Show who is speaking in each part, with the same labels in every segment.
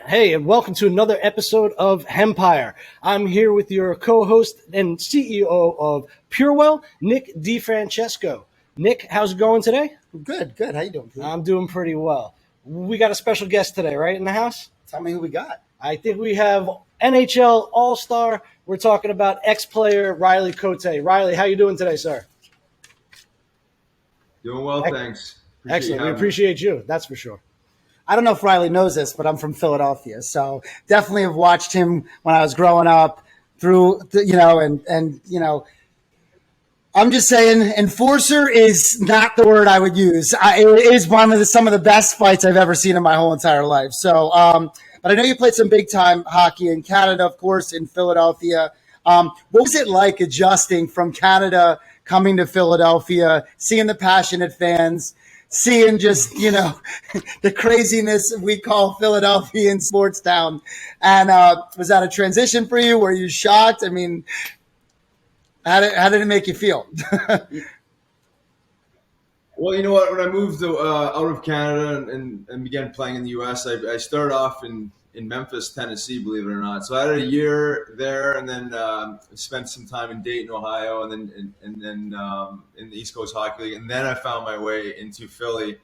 Speaker 1: Hey, and welcome to another episode of Hempire. I'm here with your co-host and CEO of PureWell, Nick DeFrancesco. Nick, how's it going today?
Speaker 2: Good. How you doing, Pete?
Speaker 1: I'm doing pretty well. We got a special guest today, right, in the house?
Speaker 2: Tell me who we got.
Speaker 1: I think we have NHL All-Star. We're talking about ex-player Riley Cote. Riley, how you doing today, sir?
Speaker 3: Doing well, thanks.
Speaker 1: Excellent. We appreciate you. That's for sure.
Speaker 2: I don't know if Riley knows this, but I'm from Philadelphia, so definitely have watched him when I was growing up. I'm just saying, enforcer is not the word I would use. It is some of the best fights I've ever seen in my whole entire life. So, but I know you played some big time hockey in Canada, of course, in Philadelphia. What was it like adjusting from Canada, coming to Philadelphia, seeing the passionate fans, seeing just, the craziness we call Philadelphia in sports town? And was that a transition for you? Were you shocked? I mean, how did it make you feel?
Speaker 3: Well, you know what? When I moved out of Canada and began playing in the U.S., I started off in Memphis, Tennessee, believe it or not. So I had a year there, and then spent some time in Dayton, Ohio, and then in the East Coast Hockey League. And then I found my way into Philly,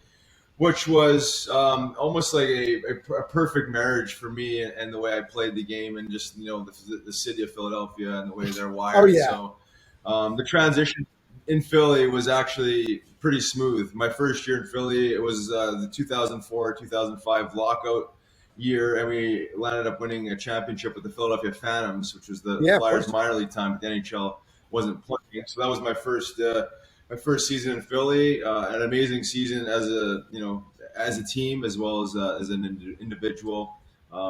Speaker 3: which was almost like a perfect marriage for me and the way I played the game, and just the city of Philadelphia and the way they're wired.
Speaker 2: Oh, yeah.
Speaker 3: So the transition in Philly was actually pretty smooth. My first year in Philly, it was the 2004-2005 lockout year, and we landed up winning a championship with the Philadelphia Phantoms, which was the Flyers minor league time, but the NHL wasn't playing. So that was my first season in Philly. An amazing season as a team as well as an individual.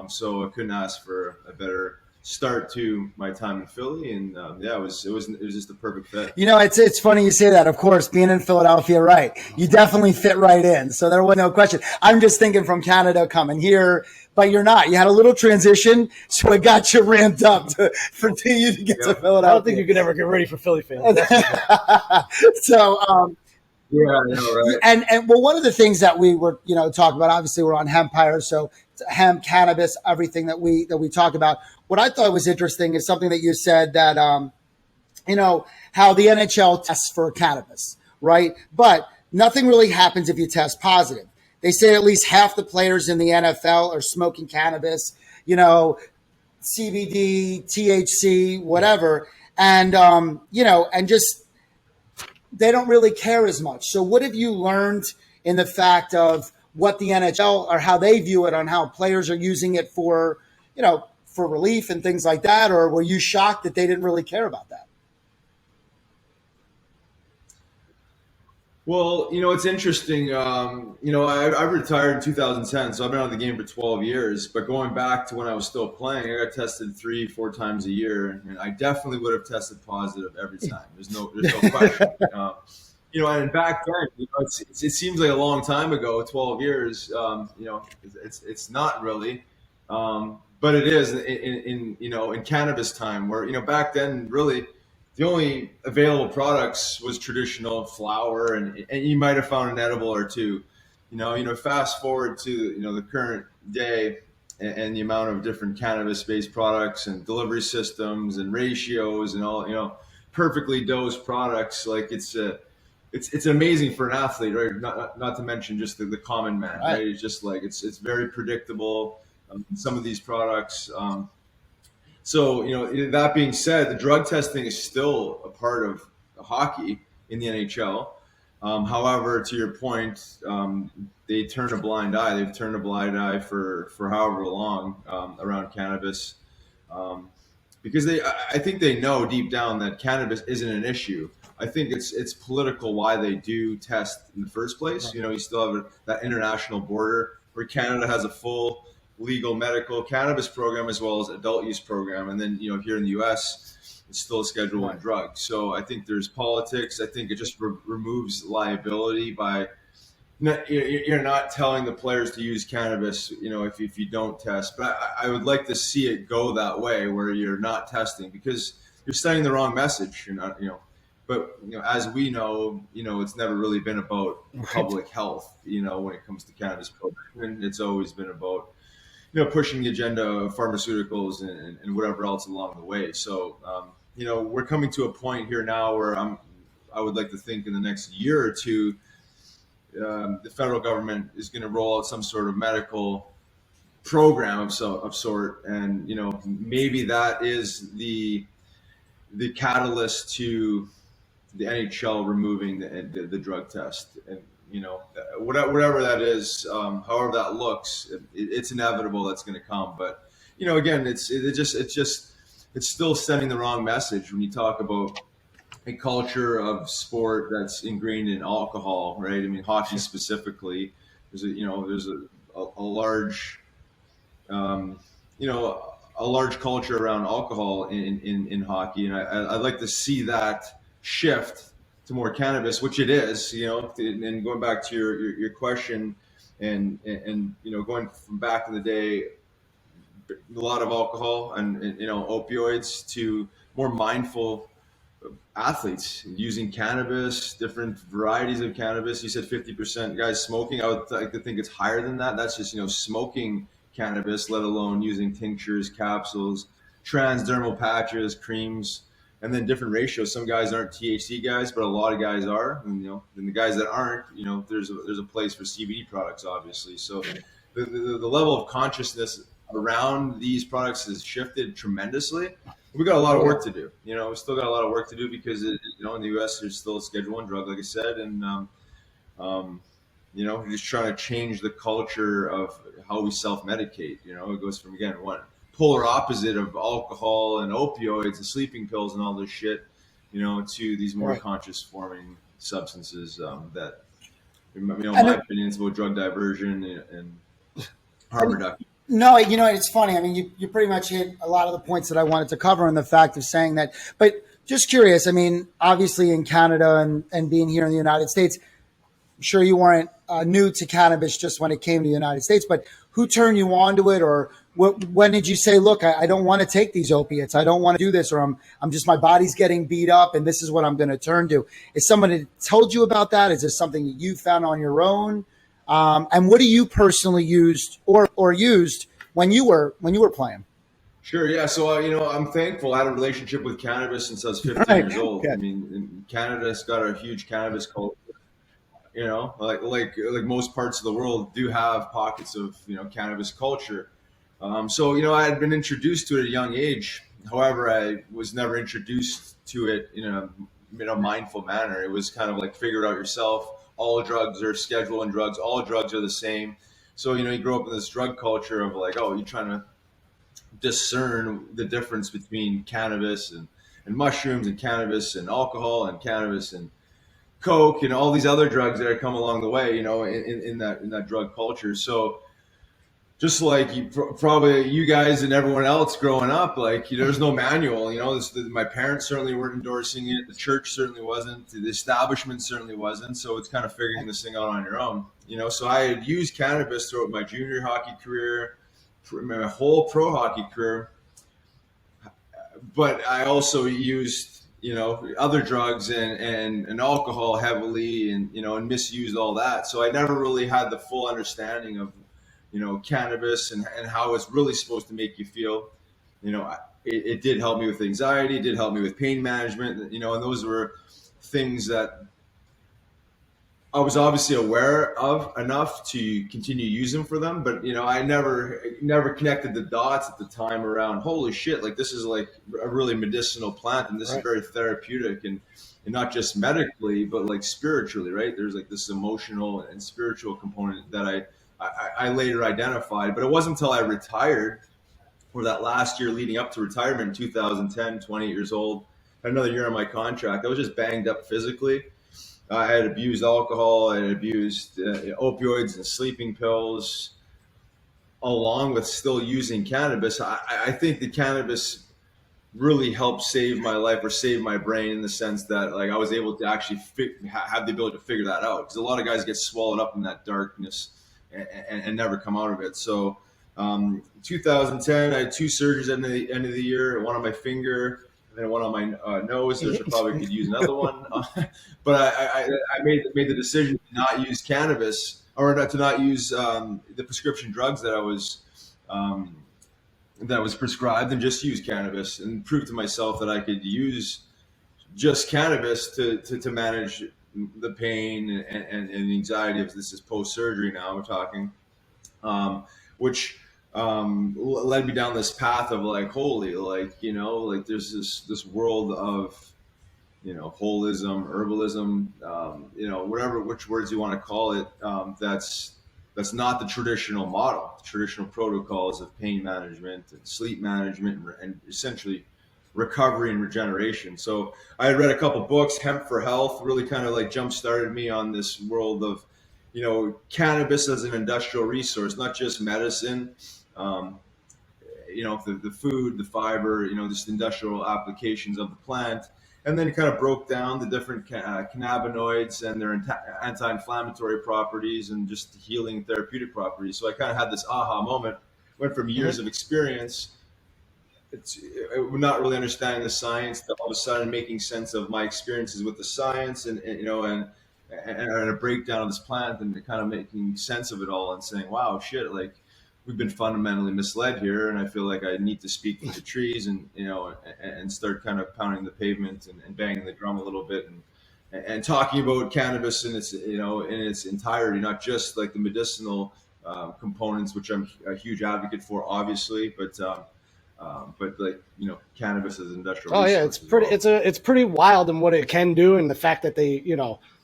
Speaker 3: So I couldn't ask for a better start to my time in Philly, and it was just the perfect fit.
Speaker 2: It's funny you say that. Of course, being in Philadelphia, right? You definitely fit right in. So there was no question. I'm just thinking from Canada coming here, but you're not. You had a little transition, so it got you ramped up for you to get to Philadelphia.
Speaker 1: I don't think you could ever get ready for Philly fans.
Speaker 2: So.
Speaker 3: Yeah, I know, right?
Speaker 2: And one of the things that we were, talking about, obviously we're on Hempire, so hemp, cannabis, everything that we talk about. What I thought was interesting is something that you said that, how the NHL tests for cannabis, right? But nothing really happens if you test positive. They say at least half the players in the NFL are smoking cannabis, CBD, THC, whatever. And, and just, they don't really care as much. So what have you learned in the fact of what the NHL or how they view it on how players are using it for, for relief and things like that? Or were you shocked that they didn't really care about that?
Speaker 3: Well, it's interesting. I retired in 2010, so I've been out of the game for 12 years. But going back to when I was still playing, I got tested 3-4 times a year, and I definitely would have tested positive every time. There's no question. And back then, it seems like a long time ago, 12 years. It's not really, but it is in cannabis time, where back then really. The only available products was traditional flower, and you might have found an edible or two. Fast forward to the current day, and the amount of different cannabis-based products and delivery systems and ratios and all perfectly dosed products. Like it's amazing for an athlete, right? Not to mention just the common man, right? It's just like it's very predictable. Some of these products. So, that being said, the drug testing is still a part of hockey in the NHL. However, to your point, they turn a blind eye. They've turned a blind eye for however long around cannabis, because I think they know deep down that cannabis isn't an issue. I think it's political why they do test in the first place. You still have that international border where Canada has a full legal medical cannabis program as well as adult use program, and then here in the U.S. it's still a Schedule 1 drug. So I think there's politics. I think it just removes liability by you're not telling the players to use cannabis, if you don't test. But I would like to see it go that way, where you're not testing, because you're sending the wrong message. You're not, But as we know, it's never really been about public health. When it comes to cannabis program, it's always been about pushing the agenda of pharmaceuticals and whatever else along the way. So, we're coming to a point here now where I would like to think in the next year or two, the federal government is going to roll out some sort of medical program of sort, and maybe that is the catalyst to the NHL removing the drug test, and whatever that is, however that looks, it's inevitable that's going to come. But again, it's still sending the wrong message when you talk about a culture of sport that's ingrained in alcohol, right? I mean, hockey specifically, there's a large, a large culture around alcohol in hockey, and I'd like to see that shift to more cannabis, which it is, and going back to your question, and going from back in the day, a lot of alcohol and opioids, to more mindful athletes using cannabis, different varieties of cannabis. You said 50% guys smoking. I would like to think it's higher than that. That's just smoking cannabis, let alone using tinctures, capsules, transdermal patches, creams, and then different ratios. Some guys aren't THC guys, but a lot of guys are. And the guys that aren't, there's a place for CBD products, obviously. So the level of consciousness around these products has shifted tremendously. We got a lot of work to do. We still got a lot of work to do because in the U.S. there's still a Schedule I drug, like I said, and we're just trying to change the culture of how we self-medicate. It goes from, again, one polar opposite of alcohol and opioids and sleeping pills and all this shit, to these more conscious forming substances that, in my opinion, it's about drug diversion and harm reduction.
Speaker 2: No, it's funny. I mean, you pretty much hit a lot of the points that I wanted to cover in the fact of saying that. But just curious, I mean, obviously in Canada and being here in the United States, I'm sure you weren't new to cannabis just when it came to the United States, but who turned you on to it, or when did you say, look, I don't want to take these opiates. I don't want to do this, or I'm just, my body's getting beat up and this is what I'm going to turn to. Is someone that told you about that? Is this something that you found on your own? And what do you personally used or used when you were playing?
Speaker 3: Sure. Yeah. So, I'm thankful. I had a relationship with cannabis since I was 15 years old. Good. I mean, Canada's got a huge cannabis culture. Like most parts of the world do have pockets of, cannabis culture. So, I had been introduced to it at a young age. However, I was never introduced to it in a mindful manner. It was kind of like figure it out yourself. All drugs are Schedule I drugs. All drugs are the same. So, you grow up in this drug culture of like, oh, you're trying to discern the difference between cannabis and mushrooms and cannabis and alcohol and cannabis and Coke and all these other drugs that have come along the way, in that drug culture. So just like probably you guys and everyone else growing up, like, there's no manual, my parents certainly weren't endorsing it. The church certainly wasn't. The establishment certainly wasn't. So it's kind of figuring this thing out on your own, So I had used cannabis throughout my junior hockey career, my whole pro hockey career. But I also used, other drugs and alcohol heavily and misused all that. So I never really had the full understanding of, cannabis and how it's really supposed to make you feel. It did help me with anxiety, it did help me with pain management, and those were things that I was obviously aware of enough to continue using for them. But, I never connected the dots at the time around, holy shit, like this is like a really medicinal plant and this is very therapeutic and not just medically, but like spiritually, right? There's like this emotional and spiritual component that I later identified. But it wasn't until I retired, or that last year leading up to retirement in 2010, 28 years old, had another year on my contract. I was just banged up physically. I had abused alcohol, I had abused opioids and sleeping pills, along with still using cannabis. I think the cannabis really helped save my life or save my brain, in the sense that like I was able to actually have the ability to figure that out, because a lot of guys get swallowed up in that darkness and never come out of it. So 2010, I had 2 surgeries at the end of the year, one on my finger and then one on my nose, which I probably could use another one. But I made the decision to not use cannabis, or to not use the prescription drugs that I was that was prescribed and just use cannabis, and prove to myself that I could use just cannabis to manage the pain and the anxiety of this is post surgery. Now we're talking, which led me down this path of like, holy, like, like there's this world of, holism, herbalism, whatever, which words you want to call it. That's not the traditional model. The traditional protocols of pain management and sleep management and essentially recovery and regeneration. So I had read a couple books. Hemp for Health really kind of like jump started me on this world of, cannabis as an industrial resource, not just medicine. The food, the fiber, just industrial applications of the plant, and then kind of broke down the different cannabinoids and their anti-inflammatory properties and just healing therapeutic properties. So I kind of had this aha moment, went from years of experience, not really understanding the science, to all of a sudden making sense of my experiences with the science and a breakdown of this plant and kind of making sense of it all and saying, wow, shit, like we've been fundamentally misled here. And I feel like I need to speak to the trees and, and start kind of pounding the pavement and banging the drum a little bit and talking about cannabis in its, in its entirety, not just like the medicinal components, which I'm a huge advocate for, obviously, but like, cannabis as industrial.
Speaker 1: Oh yeah, it's pretty wild in what it can do, and the fact that they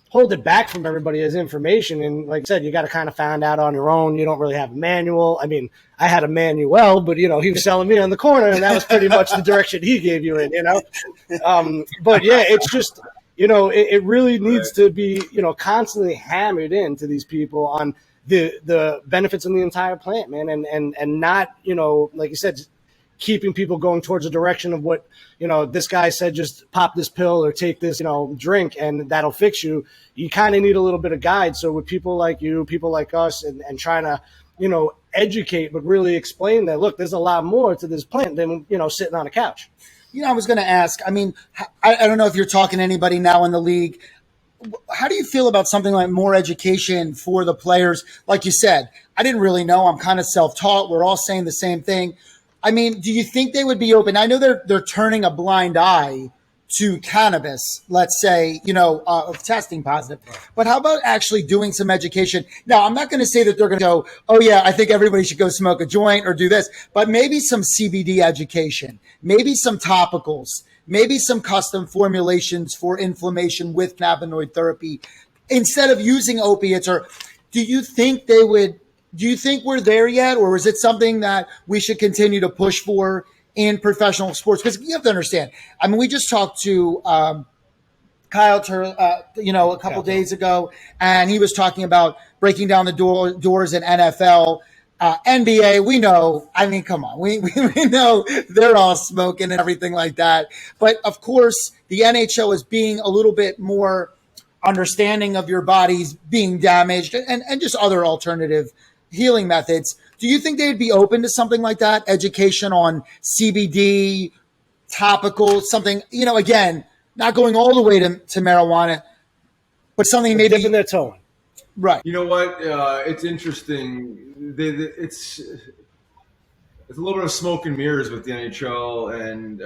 Speaker 1: hold it back from everybody as information. And like I said, you got to kind of find out on your own. You don't really have a manual. I mean, I had a manual, but he was selling me on the corner, and that was pretty much the direction he gave you in. But yeah, it's just it really needs to be constantly hammered into these people on the benefits of the entire plant, man, and not like you said, keeping people going towards a direction of what, this guy said, just pop this pill or take this, drink and that'll fix you. You kind of need a little bit of guide. So with people like you, people like us, and trying to, educate, but really explain that, look, there's a lot more to this plant than, sitting on a couch.
Speaker 2: I was going to ask, I mean, I don't know if you're talking to anybody now in the league. How do you feel about something like more education for the players? Like you said, I didn't really know. I'm kind of self-taught. We're all saying the same thing. I mean, do you think they would be open? I know they're turning a blind eye to cannabis, let's say, of testing positive. But how about actually doing some education? Now, I'm not going to say that they're going to go, oh, yeah, I think everybody should go smoke a joint or do this, but maybe some CBD education, maybe some topicals, maybe some custom formulations for inflammation with cannabinoid therapy instead of using opiates. Or do you think we're there yet, or is it something that we should continue to push for in professional sports? Because you have to understand, I mean, we just talked to Kyle a couple days ago, and he was talking about breaking down the doors in NFL. NBA, we know, I mean, come on, we know they're all smoking and everything like that. But of course, the NHL is being a little bit more understanding of your bodies being damaged and just other alternative healing methods. Do you think they'd be open to something like that? Education on CBD, topical, something, again, not going all the way to marijuana, but something maybe
Speaker 1: dipping their toe in.
Speaker 2: Right.
Speaker 3: You know what? It's interesting. It's a little bit of smoke and mirrors with the NHL and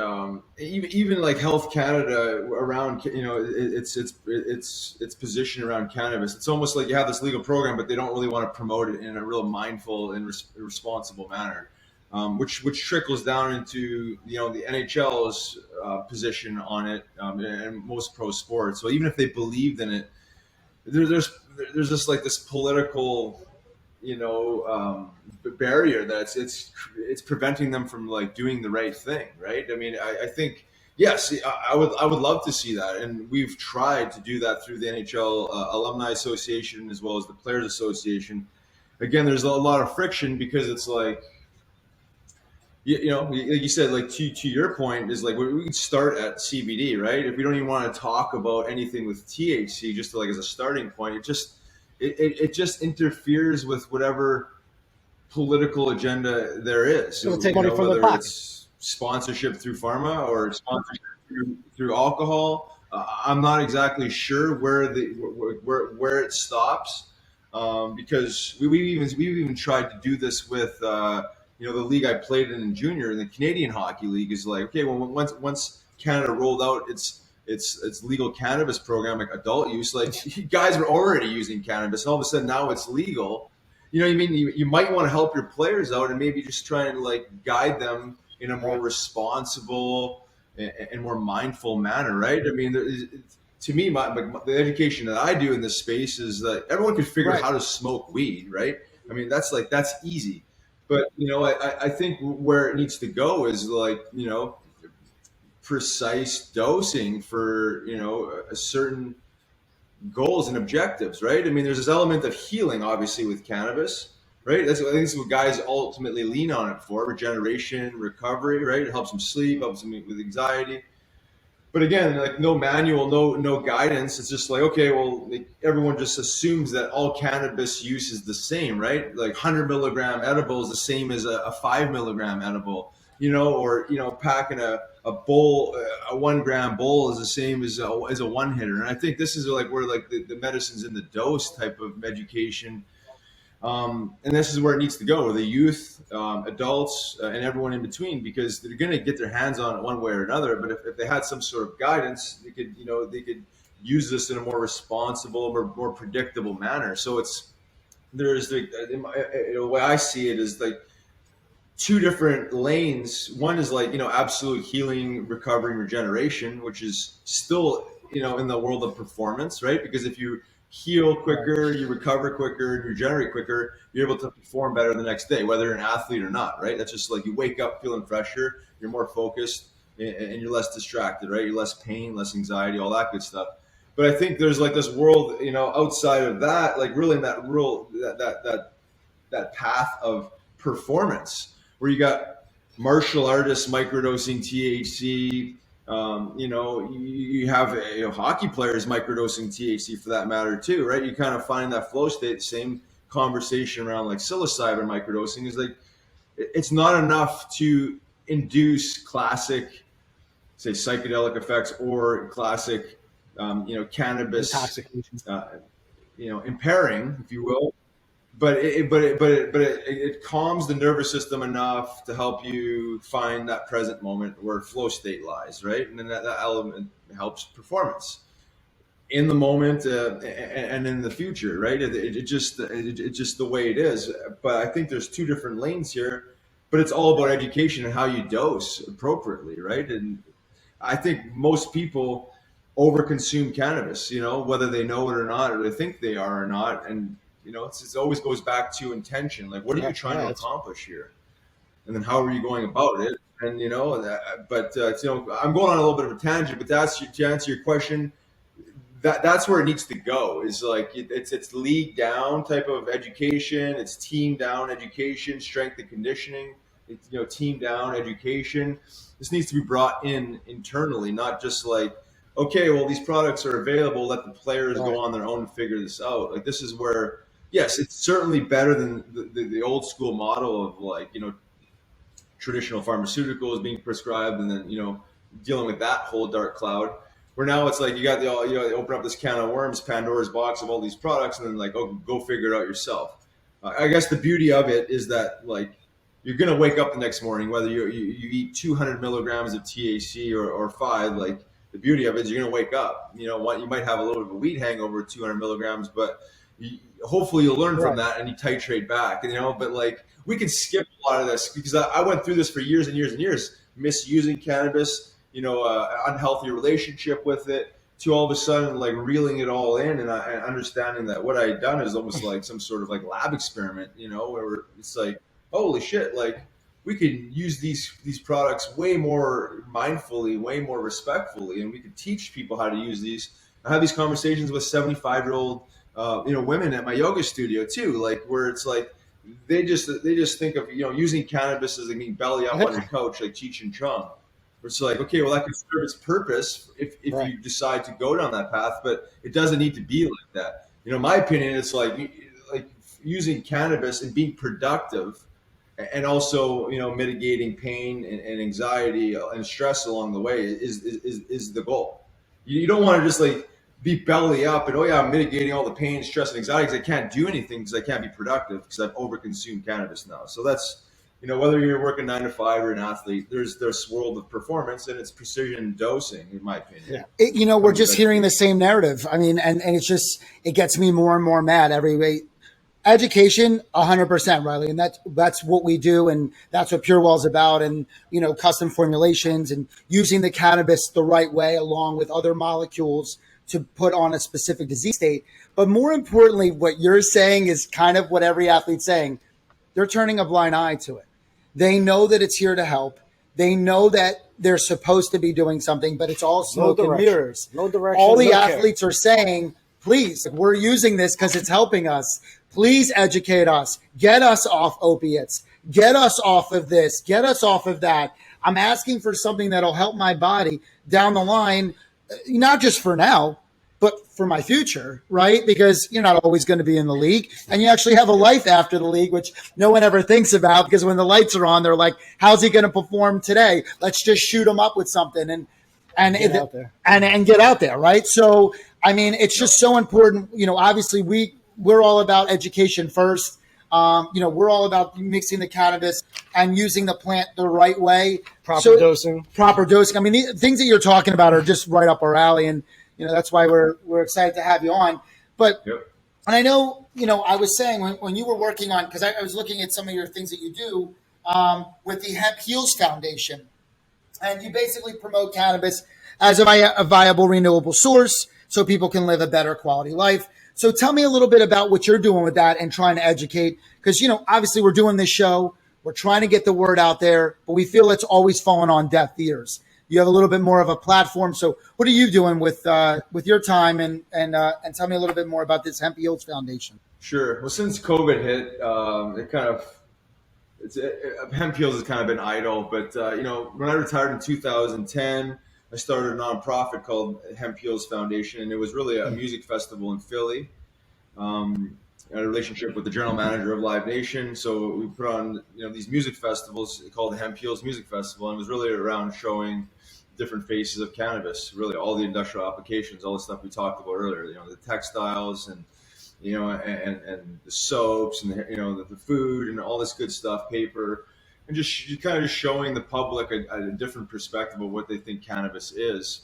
Speaker 3: even like Health Canada around, its position around cannabis. It's almost like you have this legal program, but they don't really want to promote it in a real mindful and responsible manner, which trickles down into the NHL's position on it and most pro sports. So even if they believed in it, there's just like this political barrier that it's preventing them from like doing the right thing, right? I mean, I think yes, I would love to see that, and we've tried to do that through the NHL Alumni Association as well as the Players Association. Again, there's a lot of friction because it's like, like you said, like to your point is like we can start at CBD, right? If we don't even want to talk about anything with THC, just like as a starting point, it just interferes with whatever political agenda there is.
Speaker 1: It'll take money from the pocket.
Speaker 3: It's sponsorship through pharma or sponsorship through alcohol. I'm not exactly sure where it stops, because we've even tried to do this with the league I played in junior, in the Canadian Hockey League, is like, okay, well, once Canada rolled out its legal cannabis program, like adult use, like guys were already using cannabis, and all of a sudden now it's legal. You know what I mean? You might want to help your players out and maybe just try and like guide them in a more responsible and more mindful manner, right? I mean, to me, the education that I do in this space is that everyone can figure out how to smoke weed, right? I mean, that's easy. But, I think where it needs to go is like, precise dosing for, a certain goals and objectives, right? I mean, there's this element of healing, obviously, with cannabis, right? I think that's what guys ultimately lean on it for: regeneration, recovery, right? It helps them sleep, helps them with anxiety. But again, like no manual, no guidance. It's just like, okay, well, like, everyone just assumes that all cannabis use is the same, right? Like 100 milligram edible is the same as a 5 milligram edible, or packing a bowl, a 1 gram bowl is the same as a one hitter. And I think this is like where like the medicines in the dose type of education. And this is where it needs to go, the youth, adults, and everyone in between, because they're going to get their hands on it one way or another. But if they had some sort of guidance, they could use this in a more responsible, more predictable manner. So there's the way I see it is like two different lanes. One is like, absolute healing, recovery, and regeneration, which is still, in the world of performance, right? Because if you heal quicker, you recover quicker, you regenerate quicker, you're able to perform better the next day, whether you're an athlete or not, right? That's just like you wake up feeling fresher, you're more focused, and you're less distracted, right? You're less pain, less anxiety, all that good stuff. But I think there's like this world, outside of that, like really in that real that path of performance, where you got martial artists microdosing THC. You have hockey players microdosing THC for that matter too, right? You kind of find that flow state. Same conversation around like psilocybin microdosing is like, it's not enough to induce classic, say, psychedelic effects or classic, cannabis, impairing, if you will. But it calms the nervous system enough to help you find that present moment where flow state lies, right? And then that element helps performance in the moment and in the future, right? It's just the way it is. But I think there's two different lanes here, but it's all about education and how you dose appropriately, right? And I think most people overconsume cannabis, whether they know it or not, or they think they are or not, and it always goes back to intention. Like, what are you trying to accomplish here? And then how are you going about it? And, I'm going on a little bit of a tangent, but to answer your question, that's where it needs to go, is like, it's league down type of education. It's team down education, strength and conditioning. It's, team down education. This needs to be brought in internally, not just like, okay, well, these products are available, let the players go on their own to figure this out. Like, this is where, yes, it's certainly better than the old school model of like, traditional pharmaceuticals being prescribed and then, dealing with that whole dark cloud, where now it's like you open up this can of worms, Pandora's box of all these products, and then like, oh, go figure it out yourself. I guess the beauty of it is that like you're going to wake up the next morning, whether you eat 200 milligrams of THC or 5, like the beauty of it is you're going to wake up. You might have a little bit of a weed hangover at 200 milligrams, but hopefully you'll learn from that and you titrate back, but like we can skip a lot of this because I went through this for years and years and years, misusing cannabis, unhealthy relationship with it, to all of a sudden like reeling it all in and understanding that what I had done is almost like some sort of like lab experiment, where it's like, holy shit, like we can use these products way more mindfully, way more respectfully, and we could teach people how to use these. I have these conversations with 75-year-old women at my yoga studio too, like where it's like they just think of using cannabis as being belly up on your couch like Cheech and Chong. It's like, okay, well, that can serve its purpose if you decide to go down that path, but it doesn't need to be like that. My opinion, it's like using cannabis and being productive, and also mitigating pain and anxiety and stress along the way is the goal. You don't want to just like be belly up and, oh yeah, I'm mitigating all the pain, stress, and anxiety because I can't do anything because I can't be productive because I've overconsumed cannabis now. So that's whether you're working 9 to 5 or an athlete, there's this world of performance, and it's precision dosing, in my opinion.
Speaker 1: Yeah.
Speaker 2: We're just hearing the same narrative. I mean, and it's just, it gets me more and more mad every way. Education, 100%, Riley, and that's what we do, and that's what Pure Well's about, and custom formulations and using the cannabis the right way along with other molecules to put on a specific disease state. But more importantly, what you're saying is kind of what every athlete's saying. They're turning a blind eye to it. They know that it's here to help. They know that they're supposed to be doing something, but it's all smoke and mirrors.
Speaker 1: No direction.
Speaker 2: All the athletes are saying, please, we're using this because it's helping us. Please educate us. Get us off opiates. Get us off of this. Get us off of that. I'm asking for something that'll help my body down the line, not just for now, but for my future, right? Because you're not always going to be in the league, and you actually have a life after the league, which no one ever thinks about, because when the lights are on, they're like, how's he going to perform today? Let's just shoot him up with something and get out there, right? So, I mean, it's just so important. Obviously we're all about education first. We're all about mixing the cannabis and using the plant the right way.
Speaker 1: Proper dosing.
Speaker 2: I mean, the things that you're talking about are just right up our alley, and that's why we're excited to have you on. But and I know, I was saying when you were working on, because I was looking at some of your things that you do with the Hemp Heals Foundation, and you basically promote cannabis as a viable renewable source so people can live a better quality life. So tell me a little bit about what you're doing with that and trying to educate, because, obviously we're doing this show. We're trying to get the word out there, but we feel it's always fallen on deaf ears. You have a little bit more of a platform. So what are you doing with your time, and tell me a little bit more about this Hemp Heals Foundation?
Speaker 3: Sure. Well, since COVID hit, Hemp Heals has kind of been idle, but when I retired in 2010, I started a nonprofit called Hemp Heals Foundation, and it was really a music festival in Philly. I had a relationship with the general manager of Live Nation, so we put on these music festivals called the Hemp Heals Music Festival, and it was really around showing different faces of cannabis, really all the industrial applications, all the stuff we talked about earlier, the textiles and and the soaps and the food and all this good stuff, paper. And just kind of showing the public a different perspective of what they think cannabis is.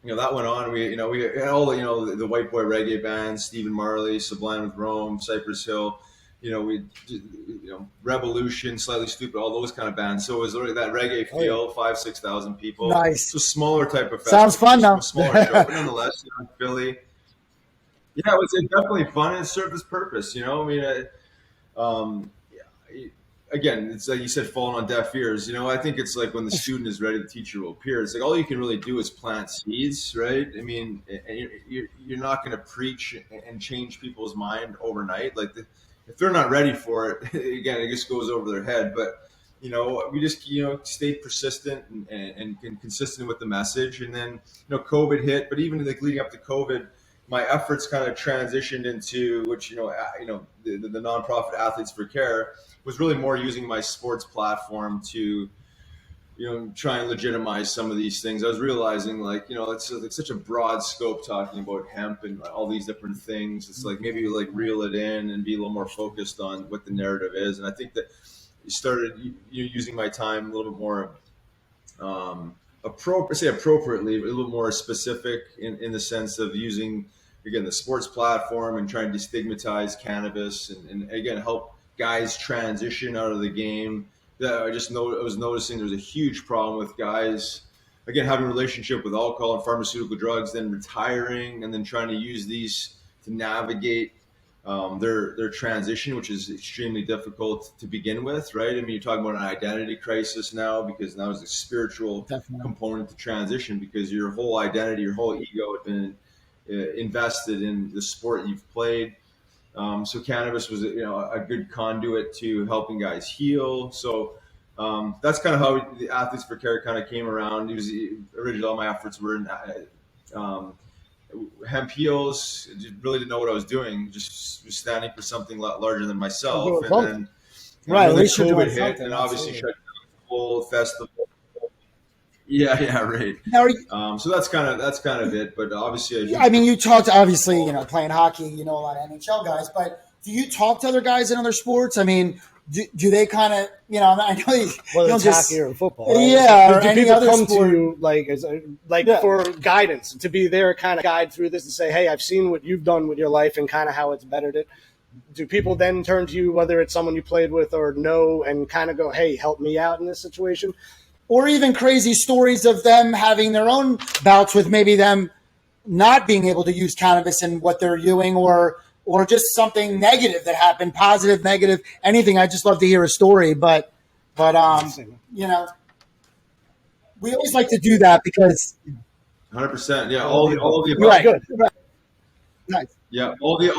Speaker 3: That went on. We had all the white boy reggae bands, Stephen Marley, Sublime with Rome, Cypress Hill. Revolution, Slightly Stupid, all those kind of bands. So it was already that reggae feel, 5,000-6,000 people.
Speaker 2: Nice.
Speaker 3: So smaller type of festival.
Speaker 2: Sounds fun though.
Speaker 3: Smaller show, but nonetheless, Philly. Yeah, it was definitely fun, and it served its purpose. Again, it's like you said, falling on deaf ears. I think it's like when the student is ready, the teacher will appear. It's like all you can really do is plant seeds, right? I mean, you're not going to preach and change people's mind overnight. Like if they're not ready for it, again, it just goes over their head. But we just stayed persistent and consistent with the message. And then COVID hit, but even like leading up to COVID, my efforts kind of transitioned into which the nonprofit Athletes for Care was really more using my sports platform to try and legitimize some of these things. I was realizing it's such a broad scope talking about hemp and all these different things. It's like maybe reel it in and be a little more focused on what the narrative is. And I think that you started using my time a little bit more appropriately, a little more specific in the sense of using, again, the sports platform and trying to destigmatize cannabis and again, help guys transition out of the game. That I was noticing there was a huge problem with guys, again, having a relationship with alcohol and pharmaceutical drugs, then retiring and then trying to use these to navigate their transition, which is extremely difficult to begin with, right? I mean, you're talking about an identity crisis now, because now there's a spiritual component to transition, because your whole identity, your whole ego had been invested in the sport you've played. So cannabis was a good conduit to helping guys heal. So that's kind of how the Athletes for Care kind of came around. Originally, all my efforts were in Hemp Heals. Really didn't know what I was doing. Just was standing for something a lot larger than myself. And then
Speaker 2: at least
Speaker 3: COVID hit, and obviously shut down the whole festival. Yeah, right. So that's kind of it. But obviously,
Speaker 2: I mean, you talked obviously, playing hockey. A lot of NHL guys, but do you talk to other guys in other sports? I mean, do they kind of, I know you
Speaker 1: Whether
Speaker 2: don't
Speaker 1: it's
Speaker 2: just,
Speaker 1: hockey or football, right?
Speaker 2: yeah, or
Speaker 1: do
Speaker 2: any
Speaker 1: people
Speaker 2: other
Speaker 1: come
Speaker 2: sport.
Speaker 1: to you for guidance, to be their kind of guide through this and say, hey, I've seen what you've done with your life and kind of how it's bettered it? Do people then turn to you, whether it's someone you played with or no, and kind of go, hey, help me out in this situation?
Speaker 2: Or even crazy stories of them having their own bouts with maybe them not being able to use cannabis in what they're doing, or just something negative that happened, positive, negative, anything. I just love to hear a story, but we always like to do that because
Speaker 3: 100%. Yeah, all the above.
Speaker 2: right, good, right. Nice.
Speaker 3: Yeah, all the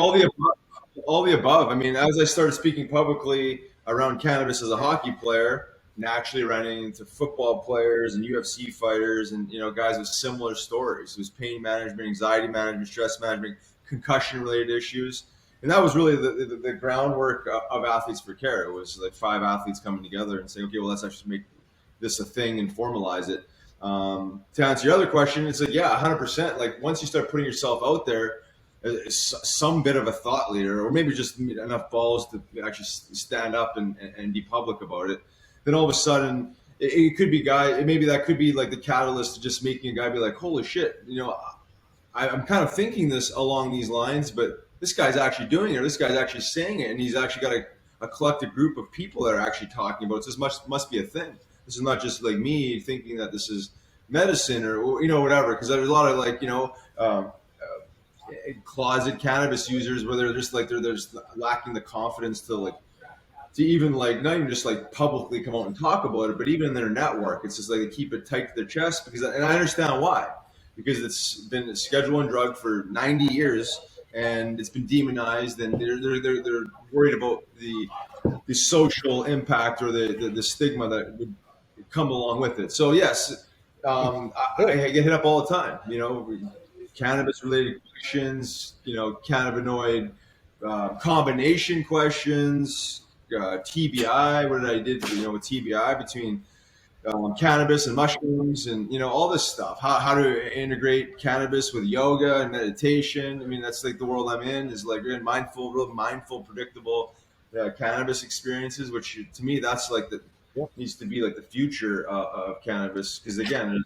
Speaker 3: above. I mean, as I started speaking publicly around cannabis as a hockey player, naturally running into football players and UFC fighters, and guys with similar stories. It was pain management, anxiety management, stress management, concussion related issues, and that was really the groundwork of Athletes for Care. It was like 5 athletes coming together and saying, okay, well, let's actually make this a thing and formalize it. To answer your other question, it's like, yeah, 100%. Like once you start putting yourself out there, some bit of a thought leader, or maybe just enough balls to actually stand up and be public about it, then all of a sudden it could be maybe that could be like the catalyst to just making a guy be like, holy shit, I'm kind of thinking this along these lines, but this guy's actually doing it, or this guy's actually saying it, and he's actually got a collective group of people that are actually talking about it. So this must be a thing. This is not just like me thinking that this is medicine or whatever, because there's a lot of closet cannabis users where they're just like they're just lacking the confidence to even not even just publicly come out and talk about it, but even in their network, it's just like they keep it tight to their chest and I understand why, because it's been a Schedule I drug for 90 years and it's been demonized, and they're worried about the social impact or the stigma that would come along with it. So yes, I get hit up all the time, cannabis related questions, cannabinoid combination questions, TBI, what did I did with TBI between cannabis and mushrooms, and all this stuff, how to integrate cannabis with yoga and meditation. I mean, that's like the world I'm in, is like real mindful, predictable cannabis experiences, which to me that's needs to be like the future of cannabis, because again,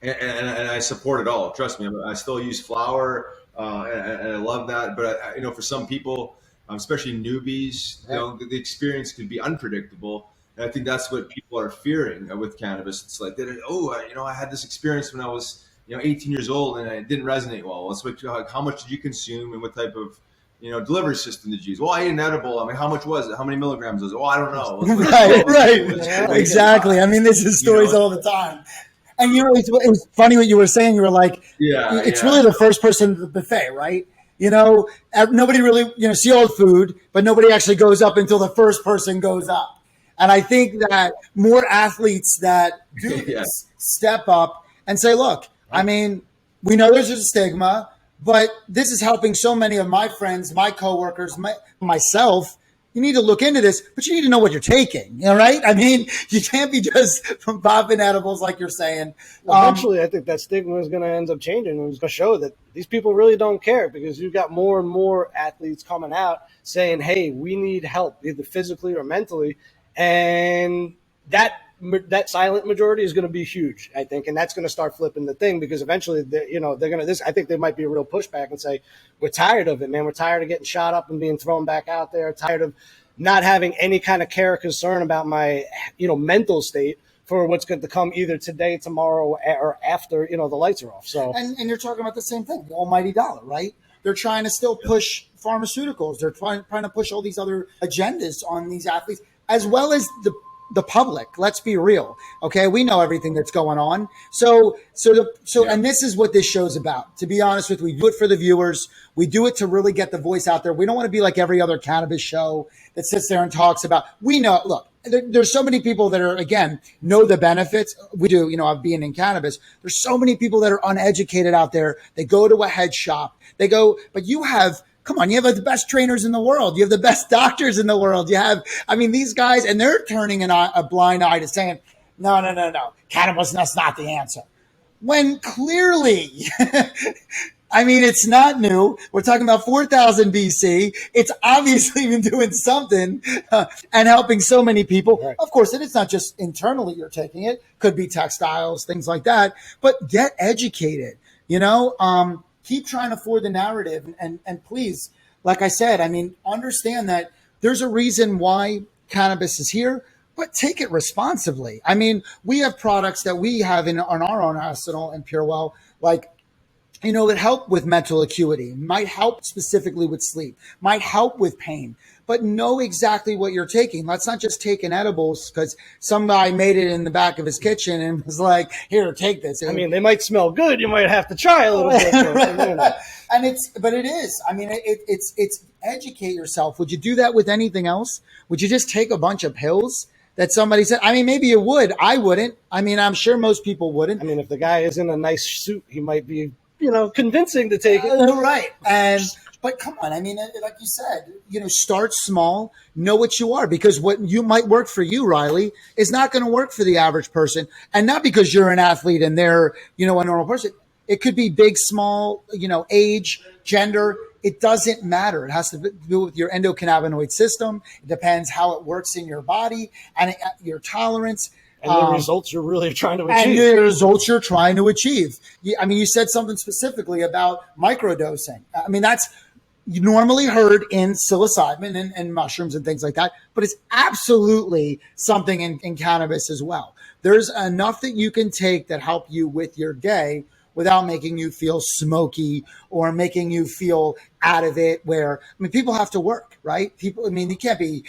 Speaker 3: and I support it all. Trust me, I still use flower, and I love that. But for some people, especially newbies, the experience could be unpredictable, and I think that's what people are fearing with cannabis. It's like, I had this experience when I was 18 years old, and it didn't resonate well. It's like, how much did you consume, and what type of delivery system did you use? Well, I ate an edible. I mean, how much was it? How many milligrams was it? Oh, I don't know.
Speaker 2: Right. Exactly. I mean, this is stories all the time. And it was funny what you were saying. You were like, it's really the first person to the buffet, right? Nobody really, see all the food, but nobody actually goes up until the first person goes up. And I think that more athletes that do this step up and say, look, I mean, we know there's a stigma, but this is helping so many of my friends, my coworkers, myself. You need to look into this, but you need to know what you're taking. Right? I mean, you can't be just popping edibles like you're saying.
Speaker 1: Eventually, I think that stigma is going to end up changing, and it's going to show that these people really don't care, because you've got more and more athletes coming out saying, hey, we need help, either physically or mentally. And that silent majority is going to be huge, I think, and that's going to start flipping the thing, because eventually, they're going to. I think there might be a real pushback and say, we're tired of it, man. We're tired of getting shot up and being thrown back out there. Tired of not having any kind of care or concern about my, mental state for what's going to come either today, tomorrow, or after, the lights are off. So,
Speaker 2: and you're talking about the same thing, the almighty dollar, right? They're trying to still push pharmaceuticals. They're trying to push all these other agendas on these athletes, as well as the public. Let's be real. Okay. We know everything that's going on. And this is what this show's about. To be honest with you, we do it for the viewers. We do it to really get the voice out there. We don't want to be like every other cannabis show that sits there and talks about, there's so many people that are, again, know the benefits. We do, of being in cannabis. There's so many people that are uneducated out there. They go to a head shop. But you have, come on, you have the best trainers in the world. You have the best doctors in the world. These guys, and they're turning a blind eye to saying, no. Cannabis, that's not the answer. When clearly I mean, it's not new. We're talking about 4000 BC. It's obviously been doing something and helping so many people.
Speaker 1: Right.
Speaker 2: Of course, and it's not just internally you're taking it. Could be textiles, things like that. But get educated. Keep trying to forward the narrative, and please, like I said, I mean, understand that there's a reason why cannabis is here, but take it responsibly. I mean, we have products that we have on our own arsenal in PureWell, like that help with mental acuity, might help specifically with sleep, might help with pain, but know exactly what you're taking. Let's not just take an edibles because some guy made it in the back of his kitchen and was like, here, take this.
Speaker 1: I mean, they might smell good. You might have to try a little bit.
Speaker 2: And it is. I mean, it's educate yourself. Would you do that with anything else? Would you just take a bunch of pills that somebody said? I mean, maybe you would. I wouldn't. I mean, I'm sure most people wouldn't.
Speaker 1: I mean, if the guy is in a nice suit, he might be, convincing to take it.
Speaker 2: Right. But come on. I mean, like you said, start small, know what you are, because what you might work for you, Riley, is not going to work for the average person. And not because you're an athlete and they're, a normal person. It could be big, small, age, gender. It doesn't matter. It has to do with your endocannabinoid system. It depends how it works in your body and your tolerance.
Speaker 1: And the results you're really trying to achieve.
Speaker 2: And the results you're trying to achieve. I mean, you said something specifically about microdosing. I mean, that's normally heard in psilocybin and mushrooms and things like that, but it's absolutely something in cannabis as well. There's enough that you can take that help you with your day without making you feel smoky or making you feel out of it, where, people have to work, right? You can't be...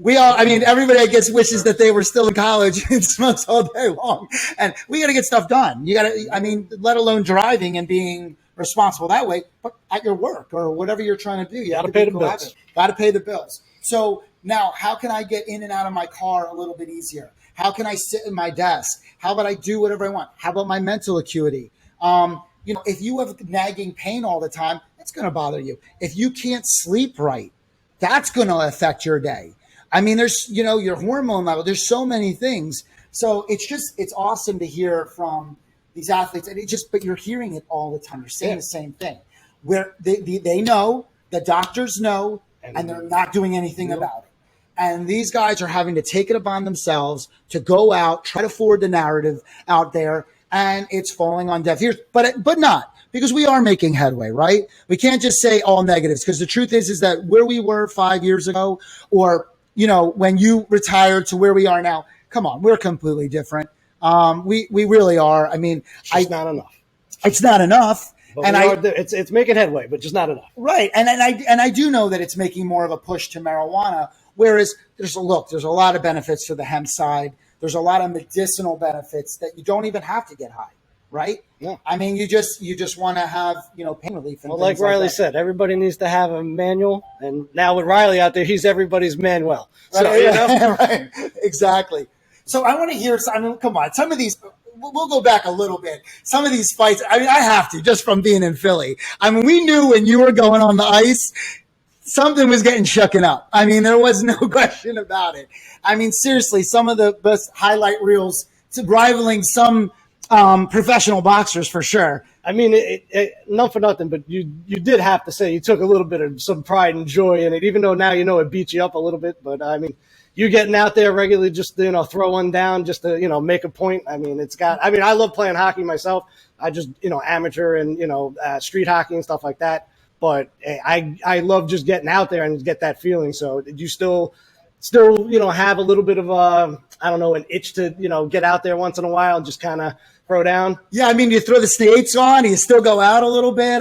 Speaker 2: everybody, I guess, wishes that they were still in college and smokes all day long. And we got to get stuff done. Let alone driving and being responsible that way, but at your work or whatever you're trying to do, you got to pay the bills. Got to pay the bills. So now, how can I get in and out of my car a little bit easier? How can I sit at my desk? How about I do whatever I want? How about my mental acuity? If you have nagging pain all the time, that's going to bother you. If you can't sleep right, that's going to affect your day. I mean, there's, your hormone level. There's so many things. So it's awesome to hear from these athletes. And but you're hearing it all the time. You're saying the same thing where they know, the doctors know, and they're not doing anything about it. And these guys are having to take it upon themselves to go out, try to forward the narrative out there. And it's falling on deaf ears, but not. Because we are making headway, right? We can't just say all negatives, because the truth is that where we were 5 years ago, or when you retired to where we are now, come on, we're completely different. We really are. I mean,
Speaker 1: it's not enough.
Speaker 2: It's not enough.
Speaker 1: But it's making headway, but just not enough.
Speaker 2: Right. And I do know that it's making more of a push to marijuana, whereas there's a lot of benefits to the hemp side. There's a lot of medicinal benefits that you don't even have to get high. Right?
Speaker 1: Yeah.
Speaker 2: I mean, you just want to have, pain relief. And
Speaker 1: like Riley said, everybody needs to have a manual. And now with Riley out there, he's everybody's Manuel. So,
Speaker 2: right. Exactly. So I want to hear, come on, some of these, we'll go back a little bit. Some of these fights, I have to, just from being in Philly. We knew when you were going on the ice, something was getting shooken up. There was no question about it. Seriously, some of the best highlight reels rivaling some professional boxers for sure.
Speaker 1: Not for nothing, but you did have to say you took a little bit of some pride and joy in it, even though now it beat you up a little bit. But you getting out there regularly, just throw one down, just to make a point. I love playing hockey myself. I just amateur and street hockey and stuff like that. But I love just getting out there and get that feeling. So did you still have a little bit of an itch to get out there once in a while and just kind of throw down?
Speaker 2: Yeah, you throw the skates on, you still go out a little bit.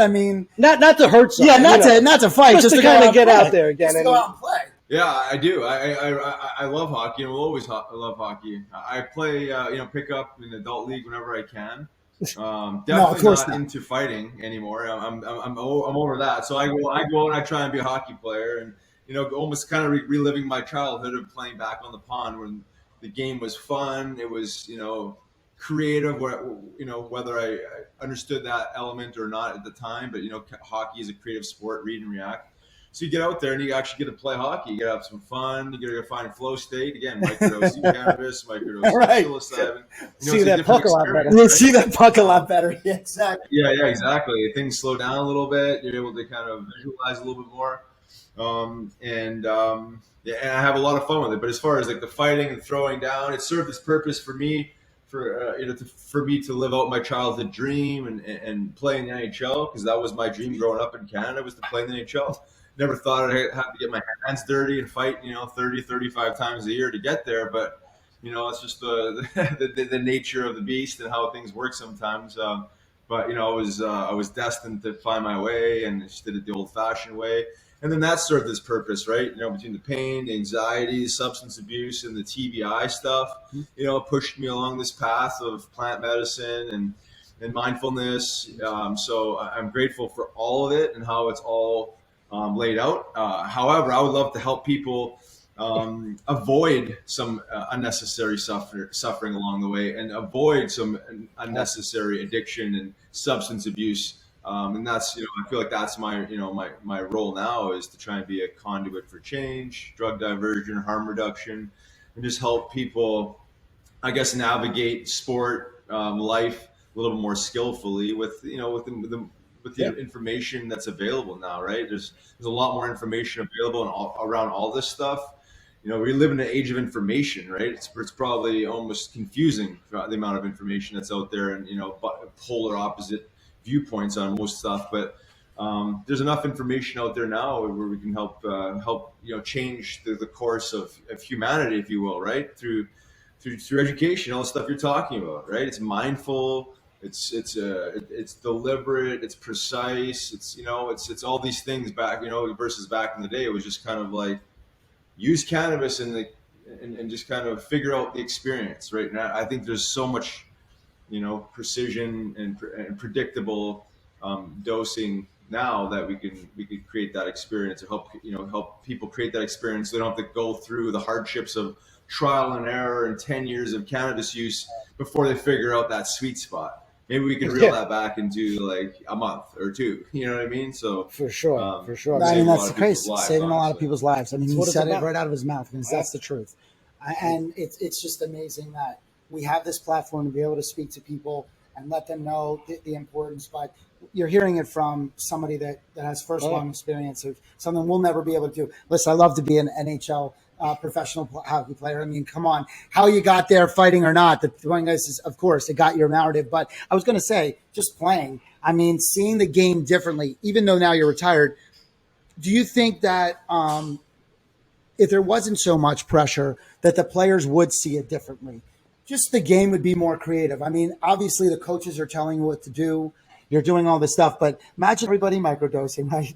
Speaker 1: Not to hurt someone.
Speaker 2: Yeah, not to fight, just to
Speaker 1: kind of get out there again.
Speaker 2: Just to go out and play.
Speaker 3: Yeah, I do. I love hockey, and will always love hockey. I play, pick up in the adult league whenever I can. Definitely not into fighting anymore. I'm over that. So I go and I try and be a hockey player, and almost kind of reliving my childhood of playing back on the pond when the game was fun. It was creative. Whether I understood that element or not at the time, but hockey is a creative sport. Read and react. So you get out there and you actually get to play hockey. You get to have some fun. You get to find flow state. Again, microdosing cannabis, microdosing
Speaker 2: Right.
Speaker 3: psilocybin.
Speaker 1: See that puck a lot better.
Speaker 2: You'll see that puck a lot better. Yeah, exactly.
Speaker 3: Yeah, exactly. Things slow down a little bit. You're able to kind of visualize a little bit more. Yeah, and I have a lot of fun with it. But as far as like the fighting and throwing down, it served its purpose for me, for me to live out my childhood dream and play in the NHL, because that was my dream growing up in Canada, was to play in the NHL. Never thought I'd have to get my hands dirty and fight, 30, 35 times a year to get there. But, it's just the nature of the beast and how things work sometimes. But, I was destined to find my way, and just did it the old fashioned way. And then that served its purpose, right? Between the pain, the anxiety, substance abuse, and the TBI stuff, pushed me along this path of plant medicine and mindfulness. So I'm grateful for all of it and how it's all laid out. However, I would love to help people avoid some unnecessary suffering along the way, and avoid some unnecessary addiction and substance abuse. And that's, I feel like that's my role now, is to try and be a conduit for change, drug diversion, harm reduction, and just help people, I guess, navigate sport, life a little bit more skillfully with the information that's available now, right? There's a lot more information available around all this stuff. We live in an age of information, right? It's probably almost confusing, the amount of information that's out there, and polar opposite viewpoints on most stuff. But there's enough information out there now where we can help change the course of humanity, if you will, right? Through education, all the stuff you're talking about, right? It's mindful. It's deliberate. It's precise. It's all these things back, versus back in the day, it was just kind of like, use cannabis and just kind of figure out the experience, right? And I think there's so much, precision and predictable dosing now that we could create that experience, or help people create that experience. They don't have to go through the hardships of trial and error and 10 years of cannabis use before they figure out that sweet spot. Maybe we can reel that back into like a month or two. You know what I mean? So
Speaker 1: for sure.
Speaker 2: I mean, that's crazy. Saving a lot of people's lives. I mean, he said it right out of his mouth, because that's the truth. And it's just amazing that we have this platform to be able to speak to people and let them know the importance. But you're hearing it from somebody that has first-hand experience of something we'll never be able to do. Listen, I love to be an NHL professional hockey player. I mean, come on, how you got there, fighting or not, the point is, of course, it got your narrative. But I was going to say, just playing, I mean, seeing the game differently, even though now you're retired, do you think that if there wasn't so much pressure, that the players would see it differently? Just the game would be more creative. I mean, obviously the coaches are telling you what to do. You're doing all this stuff, but imagine everybody microdosing, right?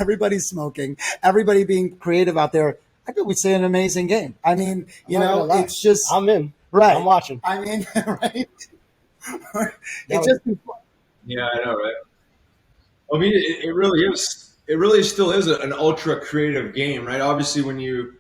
Speaker 2: Everybody's smoking, everybody being creative out there. I think we'd say an amazing game. I mean, it's just,
Speaker 1: I'm in.
Speaker 2: Right.
Speaker 1: I'm watching.
Speaker 2: I mean, right?
Speaker 3: Yeah, I know, right? I mean, it really is. It really still is an ultra creative game, right? Obviously, when you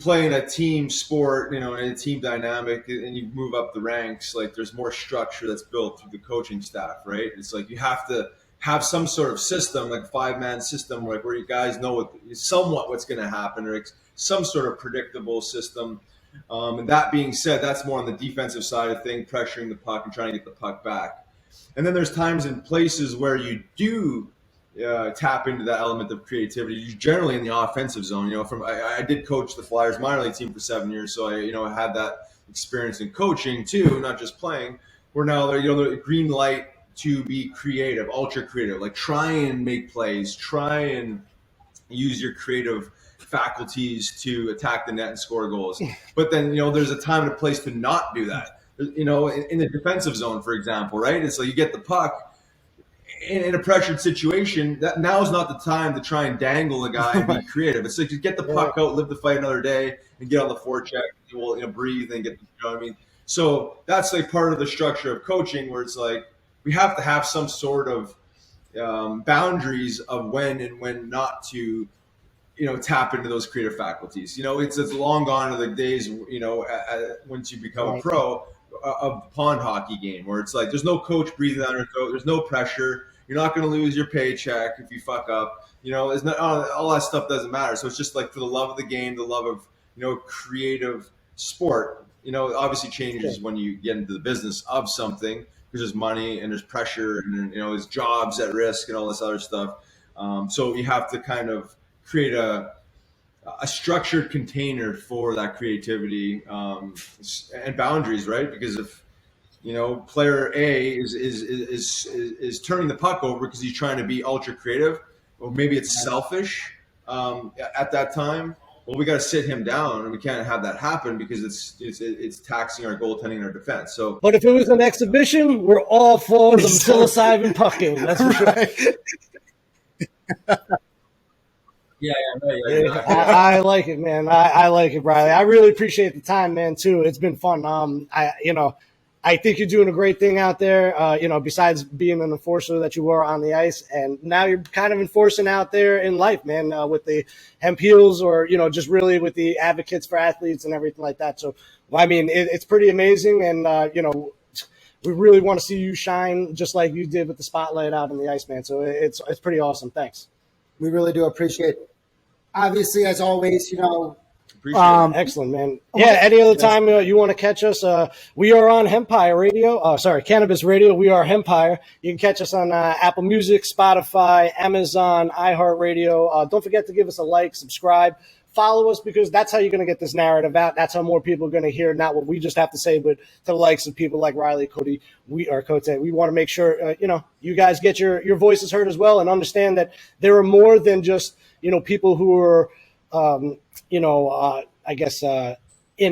Speaker 3: play in a team sport, in a team dynamic, and you move up the ranks, like there's more structure that's built through the coaching staff, right? It's like you have to have some sort of system, like a 5-man system, like where you guys know somewhat what's going to happen, or some sort of predictable system. And that being said, that's more on the defensive side of things, pressuring the puck and trying to get the puck back. And then there's times and places where you do tap into that element of creativity, generally in the offensive zone. I did coach the Flyers minor league team for 7 years, so I had that experience in coaching too, not just playing. Where now the green light to be creative, ultra creative, like try and make plays, try and use your creative faculties to attack the net and score goals. But then there's a time and a place to not do that. In the defensive zone, for example, right? It's like you get the puck in a pressured situation, that now is not the time to try and dangle a guy and be creative. It's like, just get the puck out, live the fight another day, and get on the forecheck. We'll breathe and get. You know what I mean? So that's like part of the structure of coaching, where it's like we have to have some sort of boundaries of when and when not to, tap into those creative faculties. It's long gone are the days, once you become a pro, of the pond hockey game, where it's like there's no coach breathing down your throat, there's no pressure. You're not going to lose your paycheck if you fuck up. It's not, all that stuff doesn't matter. So it's just like for the love of the game, the love of, creative sport, obviously changes when you get into the business of something, because there's money and there's pressure and, there's jobs at risk and all this other stuff. So you have to kind of create a structured container for that creativity and boundaries, right? Because if player A is turning the puck over because he's trying to be ultra creative, or maybe it's selfish at that time. Well, we got to sit him down, and we can't have that happen because it's taxing our goaltending and our defense. So,
Speaker 1: but if it was an exhibition, we're all for the psilocybin puck game. That's for sure.
Speaker 3: Yeah.
Speaker 1: I like it, man. I like it, Riley. I really appreciate the time, man, too. It's been fun. I think you're doing a great thing out there, besides being an enforcer that you were on the ice. And now you're kind of enforcing out there in life, man, with the hemp heals or, just really with the advocates for athletes and everything like that. So, I mean, it's pretty amazing. And, we really want to see you shine just like you did with the spotlight out on the ice, man. So it's pretty awesome. Thanks.
Speaker 2: We really do appreciate it. Obviously, as always,
Speaker 1: excellent, man. Yeah, any other time you want to catch us, we are on Hempire Radio. Cannabis Radio. We are Hempire. You can catch us on Apple Music, Spotify, Amazon, iHeartRadio. Don't forget to give us a like, subscribe, follow us, because that's how you're going to get this narrative out. That's how more people are going to hear not what we just have to say, but to the likes of people like Riley Cote. We want to make sure you guys get your voices heard as well, and understand that there are more than just people who are in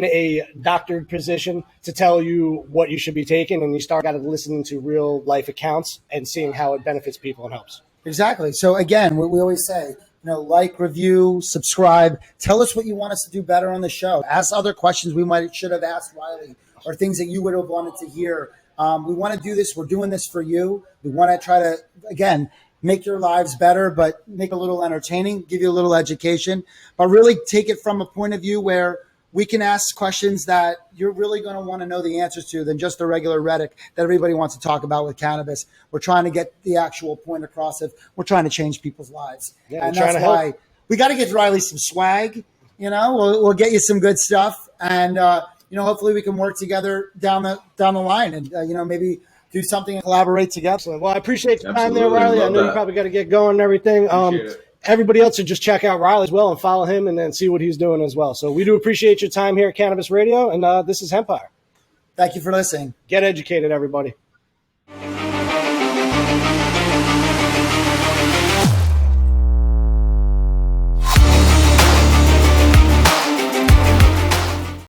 Speaker 1: a doctored position to tell you what you should be taking, and you start out listening to real life accounts and seeing how it benefits people and helps.
Speaker 2: Exactly. So again, what we always say, like, review, subscribe, tell us what you want us to do better on the show. Ask other questions should have asked Riley, or things that you would have wanted to hear. We want to do this. We're doing this for you. We want to try to, again, make your lives better, but make it a little entertaining, give you a little education, but really take it from a point of view where we can ask questions that you're really going to want to know the answers to than just the regular rhetoric that everybody wants to talk about with cannabis. We're trying to get the actual point across of we're trying to change people's lives.
Speaker 1: Yeah,
Speaker 2: and that's why we got to get Riley some swag. We'll get you some good stuff. And, hopefully we can work together down the line and, maybe do something and collaborate together.
Speaker 1: Well, I appreciate the time there, Riley. I know you probably got to get going and everything. Everybody else should just check out Riley as well and follow him and then see what he's doing as well. So we do appreciate your time here at Cannabis Radio, and this is Hempire.
Speaker 2: Thank you for listening.
Speaker 1: Get educated, everybody.